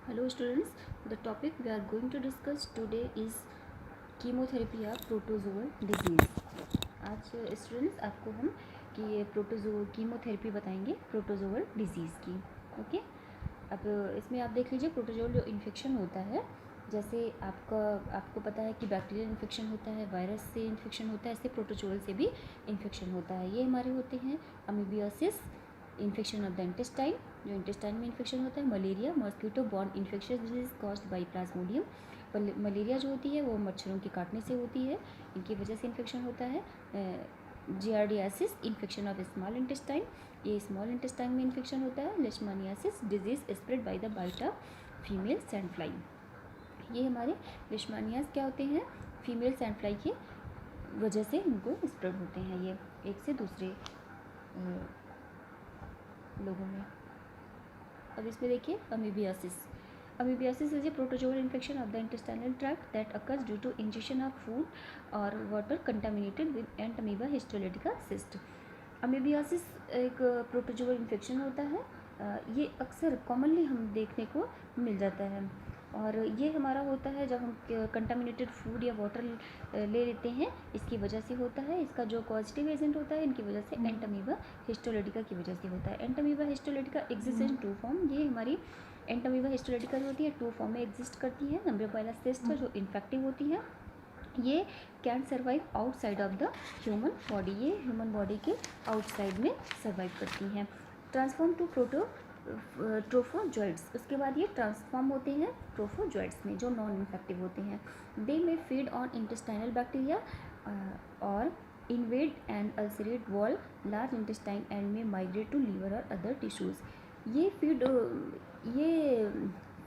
Hello students, the topic we are going to discuss today is chemotherapy या protozoal disease. आज students आपको हम कि प्रोटोजोअल कीमोथेरेपी बताएंगे प्रोटोजोअल डिजीज़ की। ओके, अब इसमें आप देख लीजिए प्रोटोजोअल जो इन्फेक्शन होता है, जैसे आपको पता है कि बैक्टीरियल इन्फेक्शन होता है, वायरस से इन्फेक्शन होता है, ऐसे प्रोटोजोअल से भी इन्फेक्शन होता है। ये हमारे होते हैं amoebiasis, infection of the intestine, जो इंटेस्टाइन में इन्फेक्शन होता है। Malaria, mosquito borne infectious disease caused by Plasmodium, malaria जो होती है वो मच्छरों के काटने से होती है, इनकी वजह से इन्फेक्शन होता है। Giardiasis, infection of small intestine, ये स्मॉल इंटेस्टाइन में इन्फेक्शन होता है। Leishmaniasis, disease spread by the bite of female sand fly. ये हमारे लेशमानियास क्या होते हैं, फीमेल सैंड फ्लाई की वजह से इनको स्प्रेड होते हैं, ये एक से दूसरे लोगों में। अब इसमें देखिए amoebiasis is a protozoal infection of the intestinal tract that occurs due to injection of food और water contaminated with Entamoeba histolytica cyst. Amoebiasis एक प्रोटोजोअल इन्फेक्शन होता है। ये अक्सर कॉमनली हम देखने को मिल जाता है और ये हमारा होता है जब हम कंटामिनेटेड फूड या वाटर ले लेते हैं, इसकी वजह से होता है। इसका जो पॉजिटिव एजेंट होता है इनकी वजह से एंटमीबा हिस्टोलिटिका की वजह से होता है। Entamoeba histolytica exist in two form. ये हमारी एंटमीबा हिस्टोलिटिका जो होती है टू फॉर्म में एग्जिस्ट करती है। नंबर पहला सिस्ट जो इन्फेक्टिव होती है, ये can survive outside of the human body, ये ह्यूमन बॉडी के आउटसाइड में सर्वाइव करती हैं। ट्रांसफॉर्म टू ट्रोफोजोइड्स, उसके बाद ये ट्रांसफॉर्म होते हैं ट्रोफोजोइड्स में जो नॉन इन्फेक्टिव होते हैं। They may feed on intestinal bacteria और invade and ulcerate wall large intestine and may migrate to liver और अदर टिश्यूज़। ये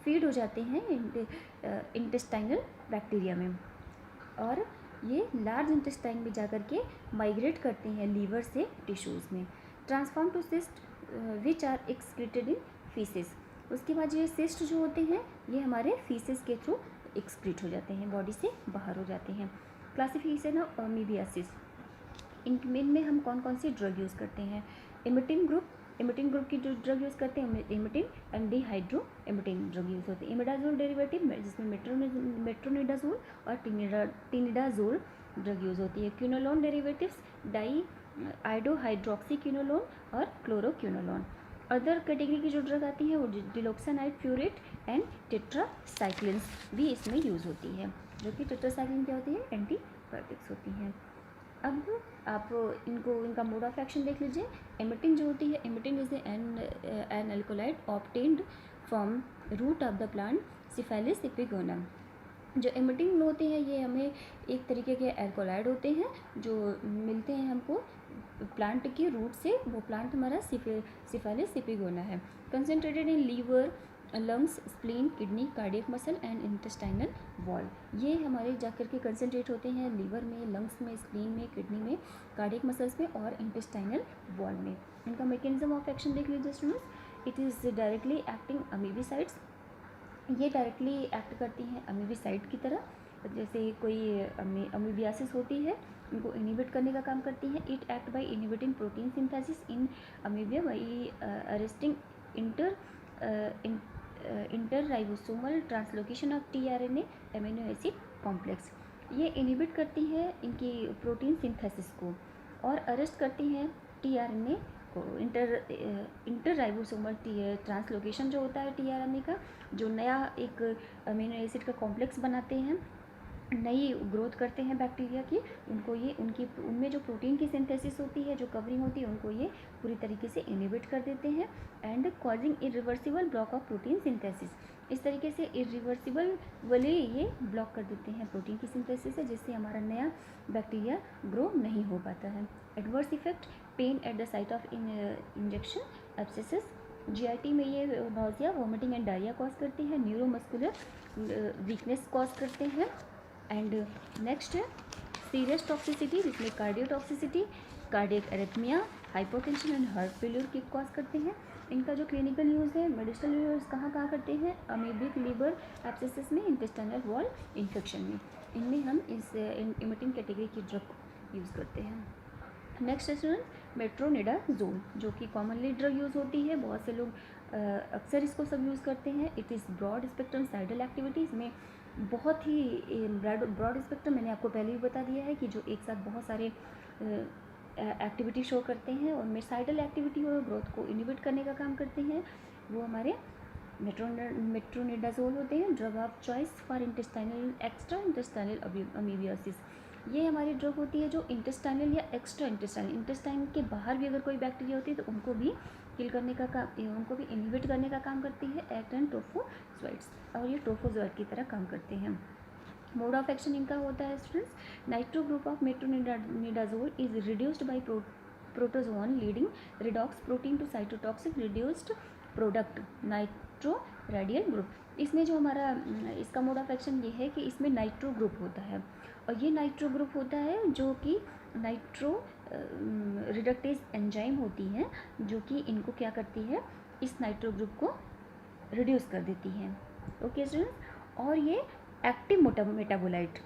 फीड हो जाते हैं इंटेस्टाइनल बैक्टीरिया में और ये लार्ज इंटेस्टाइन में जाकर के माइग्रेट करते हैं लीवर से टिश्यूज़ में। Transform to cyst which are excreted in faeces, उसके बाद ये सिस्ट जो होते हैं ये हमारे फीसेस के थ्रू एक्सक्रीट हो जाते हैं, बॉडी से बाहर हो जाते हैं। क्लासिफिकेशन ऑफ अमीबियासिस, इनमें हम कौन कौन सी ड्रग यूज़ करते हैं। इमिटिन ग्रुप की जो ड्रग यूज़ करते हैं इमिटिन एंड डिहाइड्रो इमिटिन ड्रग यूज़ होती है। इमिडाजोल डेरिवेटिव जिसमें मेट्रोनिडाजोल और टिनिडाजोल ड्रग यूज़ होती है। क्यूनोलोन डेरिवेटिव्स डाई आइडोहाइड्रोक्सीक्यूनोलोन और क्लोरोक्यूनोलोन। अदर कैटेगरी की जो ड्रग आती है वो डिलोक्सानाइड फ्यूरेट एंड टेट्रासाइक्लिन्स भी इसमें यूज़ होती है, जो कि टेट्रासाइक्लिन क्या होती है, एंटीबायोटिक्स होती हैं। अब आप इनका मोड ऑफ एक्शन देख लीजिए। एमिटिन जो होती है, emetine is an alkaloid obtained from root of the plant cephaelis epigonum. जो एमिटिन होते हैं ये हमें एक तरीके के एल्कोलाइड होते हैं जो मिलते हैं हमको प्लांट की रूट से। वो प्लांट हमारा सिफेलिस एपिगोना है। Concentrated in liver, lungs, spleen, kidney, cardiac muscle and intestinal wall. ये हमारे जाकर के कंसनट्रेट होते हैं लीवर में, लंग्स में, स्प्लीन में, किडनी में, कार्डियक मसल्स में और इंटेस्टाइनल वॉल में। इनका मैकेनिज्म ऑफ एक्शन देख लीजिए students. It is directly acting amoebicides, ये डायरेक्टली एक्ट करती हैं अमीबिसाइड की तरह। जैसे कोई अमीबियासिस होती है इनको इनिबिट करने का काम करती हैं। It act by inhibiting protein synthesis in amoebae by arresting interribosomal translocation of tRNA amino acid complex. ये इनिबिट करती है इनकी प्रोटीन सिंथेसिस को और अरेस्ट करती हैं टीआरएनए को। इंटरराइबोसोमल ट्रांसलोकेशन जो होता है टीआरएनए का, जो नया एक अमीनो एसिड का कॉम्प्लेक्स बनाते हैं, नई ग्रोथ करते हैं बैक्टीरिया की, उनमें जो प्रोटीन की सिंथेसिस होती है, जो कवरिंग होती है, उनको ये पूरी तरीके से इनिबिट कर देते हैं and causing irreversible block of protein synthesis. इस तरीके से इरिवर्सिबल वाले ये ब्लॉक कर देते हैं प्रोटीन की सिंथेसिस से, जिससे हमारा नया बैक्टीरिया ग्रो नहीं हो पाता है। Adverse effect, pain at the site of injection, abscess. GIT में ये nausea, vomiting and diarrhoea cause करते हैं। न्यूरोमस्कुलर वीकनेस कॉज करते हैं। एंड नेक्स्ट है सीरियस टॉक्सिसिटी, जिसमें cardiotoxicity, cardiac arrhythmia, hypotension and heart failure की कॉज करते हैं। इनका जो क्लिनिकल यूज़ है, मेडिसिनल यूज़ कहाँ कहाँ करते हैं, अमीबिक लीवर एब्सेसिस में, इंटेस्टाइनल वॉल इन्फेक्शन में, इनमें हम इस इमिटिंग कैटेगरी की ड्रग यूज़ करते हैं। नेक्स्ट स्टूडेंट, मेट्रोनिडाजोल, जो कि कॉमनली ड्रग यूज़ होती है, बहुत से लोग अक्सर इसको सब यूज़ करते हैं। It is broad spectrum cidal activities में बहुत ही ब्रॉड स्पेक्ट्रम, मैंने आपको पहले भी बता दिया है कि जो एक साथ बहुत सारे एक्टिविटी शो करते हैं और मेसाइडल एक्टिविटी और ग्रोथ को इनिबिट करने का काम करते हैं, वो हमारे मेट्रोनिडाजोल होते हैं। Drug of choice for intestinal extra intestinal amoebiasis, ये हमारी ड्रग होती है जो इंटेस्टाइनल या एक्स्ट्रा इंटेस्टाइन के बाहर भी अगर कोई बैक्टीरिया होती है तो उनको भी किल करने का काम, उनको भी इनहिबिट करने का काम करती है। एक्ट एंड ट्रोफोजोइड्स, और ये ट्रोफोजोइड की तरह काम करते हैं। मोड ऑफ एक्शन इनका होता है students, nitro group of metronidazole is reduced by protozoan leading redox protein to cytotoxic reduced product nitro radial group. इसमें जो हमारा इसका मोड ऑफ एक्शन ये है कि इसमें नाइट्रो ग्रुप होता है, और ये नाइट्रो ग्रुप होता है जो कि नाइट्रो रिडक्टेज एंजाइम होती है, जो कि इनको क्या करती है, इस नाइट्रो ग्रुप को रिड्यूस कर देती है। ओके स्टूडेंट्स, और ये एक्टिव मेटाबोलाइट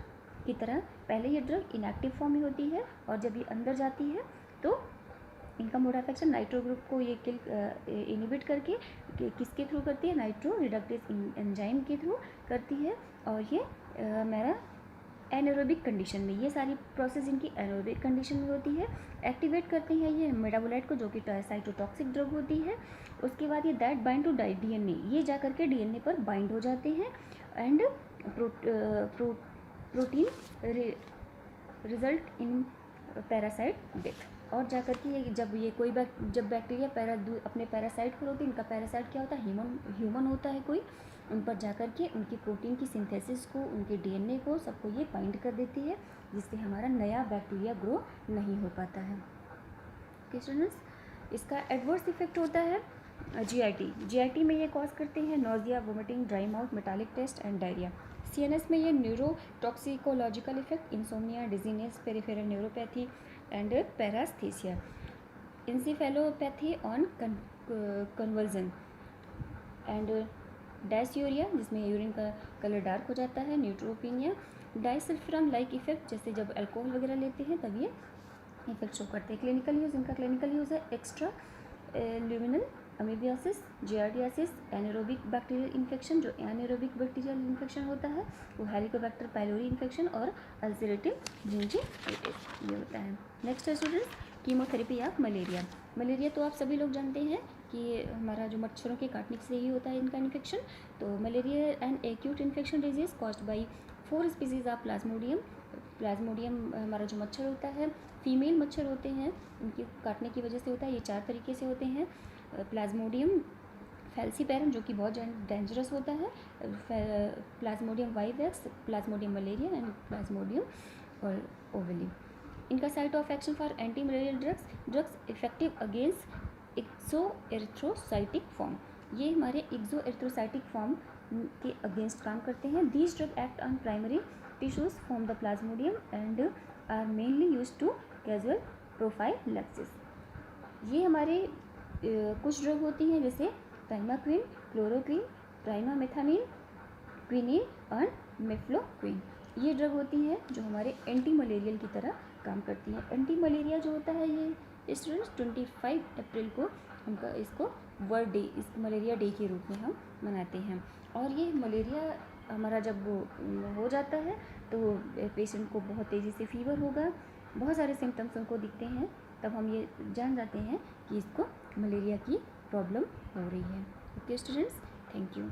की तरह, पहले ये ड्रग इनएक्टिव फॉर्म में होती है और जब ये अंदर जाती है तो इनका mode of action nitro group को ये इनिबिट करके किसके थ्रू करती है, नाइट्रो रिडक्टेज एंजाइम के थ्रू करती है। और ये मेरा एनारोबिक कंडीशन में, ये सारी प्रोसेस इनकी एनारोबिक कंडीशन में होती है। एक्टिवेट करते हैं ये मेटाबोलाइट को, जो कि साइटोटॉक्सिक ड्रग होती है। उसके बाद ये दैट बाइंड टू डीएनए, ये जा करके डीएनए पर बाइंड हो जाते हैं and protein result in parasite death. और जा करके ये जब बैक्टीरिया अपने पैरासाइट पर होते हैं, इनका पैरासाइट क्या होता है, ह्यूमन होता है कोई, उन पर जा करके उनकी प्रोटीन की सिंथेसिस को, उनके डीएनए को, सबको ये बाइंड कर देती है, जिससे हमारा नया बैक्टीरिया ग्रो नहीं हो पाता है। ओके स्टूडेंट्स, इसका एडवर्स इफेक्ट होता है जीआईटी में ये कॉज करते हैं nausea, vomiting, dry mouth, metallic taste and diarrhoea. CNS में ये neurotoxicological effect, insomnia, dizziness, peripheral neuropathy and paraesthesia, encephalopathy on conversion and dysuria, जिसमें यूरिन का कलर डार्क हो जाता है, न्यूट्रोपिनिया, डाइसल्फिरम लाइक इफेक्ट, जैसे जब अल्कोहल वगैरह लेते हैं तब ये इफेक्ट शो करते हैं। क्लिनिकल यूज़, इनका क्लिनिकल यूज़ है extra luminal amoebiasis, giardiasis, anaerobic bacterial infection, जो एनारोबिक बैक्टीरियल इन्फेक्शन होता है वो हेलिकोबैक्टर पाइलोरी इन्फेक्शन, और अल्सरेटिव जिंजिविटिस ये होता है। नेक्स्ट है स्टूडेंट्स, कीमोथेरेपी या मलेरिया तो आप सभी लोग जानते हैं कि हमारा जो मच्छरों के काटने से ही होता है इनका इन्फेक्शन। तो malaria and acute infection disease caused by 4 species of Plasmodium हमारा जो मच्छर होता है, फीमेल मच्छर होते हैं, उनके काटने की वजह से होता है। ये 4 तरीके से होते हैं, प्लाज्मोडियम फैल्सीपैरम, जो कि बहुत डेंजरस होता है, plasmodium vivax, plasmodium malariae and plasmodium ovale. इनका site of action for anti malarial drugs effective against exoerythrocytic form, ये हमारे एक्सोएरिथ्रोसाइटिक फॉर्म के अगेंस्ट काम करते हैं। These drug act on primary tissues from the plasmodium and are mainly use to casual prophylaxis. ये हमारे कुछ ड्रग होती हैं, जैसे प्राइमाक्विन, क्लोरोक्विन, प्राइमामेथानिन, क्विनिन और मेफ्लोक्विन। ये ड्रग होती हैं जो हमारे एंटी मलेरियल की तरह काम करती हैं। एंटी मलेरिया जो होता है ये स्टूडेंट्स 25 अप्रैल को इसको वर्ल्ड डे, इस मलेरिया डे के रूप में हम मनाते हैं। और ये मलेरिया हमारा जब वो हो जाता है तो पेशेंट को बहुत तेज़ी से फीवर होगा, बहुत सारे सिम्टम्स उनको दिखते हैं, तब हम ये जान जाते हैं कि इसको मलेरिया की प्रॉब्लम हो रही है। Okay students, thank you.